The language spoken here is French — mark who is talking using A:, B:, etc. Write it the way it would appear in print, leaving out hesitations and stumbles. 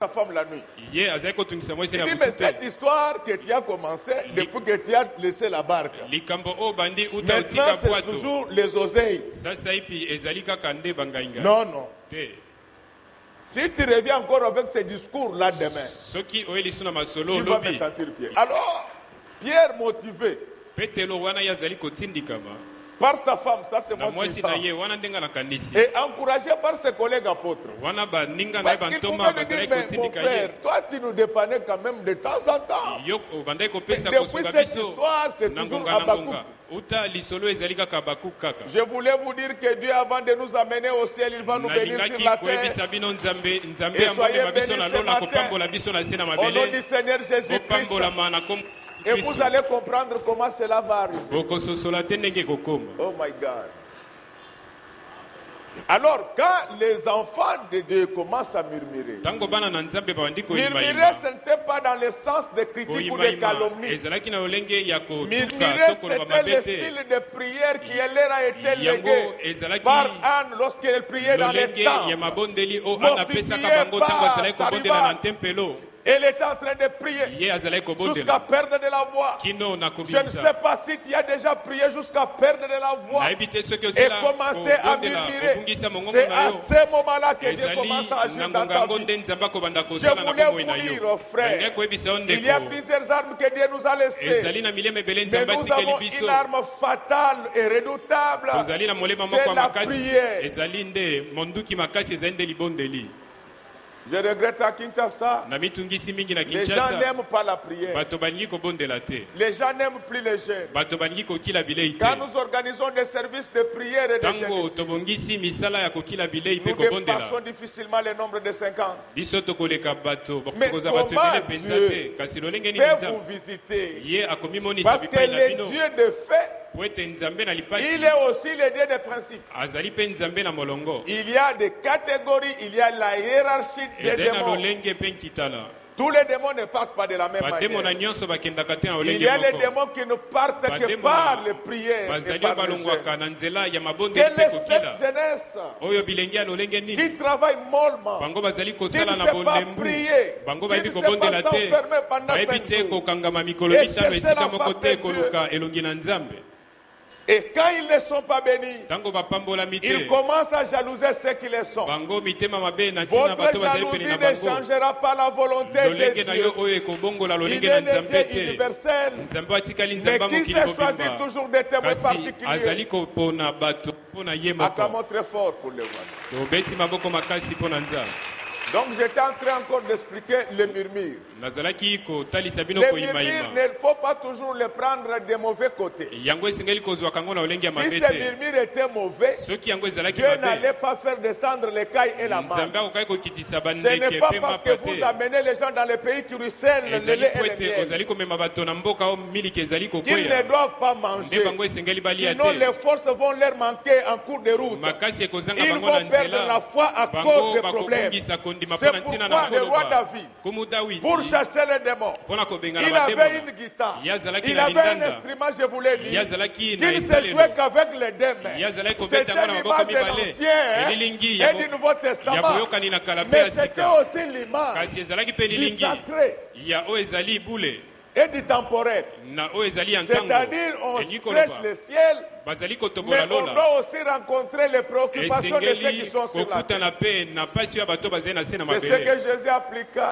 A: sa femme la nuit.
B: Il
A: dit, mais cette histoire que tu as commencé depuis que tu as laissé la barque, maintenant c'est toujours les oseilles. Non, non. Si tu reviens encore avec ce discours-là demain, tu vas me sentir Pierre. Alors, Pierre motivé par sa femme, ça c'est moi qui pense, et encouragé par ses collègues apôtres. Parce qu'il pouvait lui dire, mais mon frère, toi tu nous dépannais quand même de temps en temps. Et depuis cette histoire, c'est toujours Habakkuk. Je voulais vous dire que Dieu, avant de nous amener au ciel, il va nous bénir sur la terre. Et soyez bénis ce matin, au nom du Seigneur Jésus-Christ. Et vous allez comprendre comment cela va arriver. Oh my God. Alors, quand les enfants de Dieu commencent à murmurer, murmurer, ce n'était pas dans le sens de critique ou de calomnie. Murmurer, c'était le style de prière qui leur a été légué par Anne lorsqu'elle priait dans les temps. Mortifiée par sa rivale. Elle était en train de prier jusqu'à perdre de la voix. Je ne sais pas si tu as déjà prié jusqu'à perdre de la voix et commencer à murmurer. C'est à ce moment-là que Dieu commence à agir dans ta vie. Je voulais vous dire, frère, il y a plusieurs armes que Dieu nous a laissées. Mais nous avons une arme fatale et redoutable. C'est la prière. Je regrette à Kinshasa, les gens n'aiment pas la prière. Les gens n'aiment plus les jeunes. Quand nous organisons des services de prière et de jeûne, nous dépassons difficilement le nombre de 50. Mais comment Dieu peut vous visiter? Parce que le Dieu de fait, il est aussi le Dieu des principes. Il y a des catégories, il y a la hiérarchie des démons. Tous les démons ne partent pas de la même manière. Il y a les démons qui ne partent que par les prières et par le jeûne. Quelle est cette jeunesse qui travaille mollement, qui ne sait pas prier, qui ne sait pas s'enfermer pendant 5 jours et chercher la face de Dieu? Et quand ils ne sont pas bénis, ils commencent à jalouser ceux qui le sont. Votre jalousie ne changera pas la volonté de Dieu. Il est le Dieu universel, mais qui sait choisir toujours des témoins particuliers. Acclamons très fort pour le voir. Donc j'étais en train encore d'expliquer le murmure. Les murmures, il ne faut pas toujours les prendre des mauvais côtés. Si ces murmures étaient mauvais, Dieu n'allait pas faire descendre les cailles et la manne. Ce n'est pas parce que vous amenez les gens dans les pays qui ruissellent le lait et le miel qu'ils ne doivent pas manger. Sinon les forces vont leur manquer en cours de route. Ils vont perdre la foi à cause des problèmes. C'est pourquoi le roi David, pour chasser les démons, il avait une guitare, il avait un instrument, je vous l'ai dit, qui ne se jouait qu'avec les deux mains. C'était l'image de l'Ancien et du Nouveau Testament, mais c'était aussi l'image du sacré et du temporel. C'est-à-dire on prêche le ciel, mais on doit aussi rencontrer les préoccupations de ceux qui sont sur la terre. C'est ce que Jésus appliqua.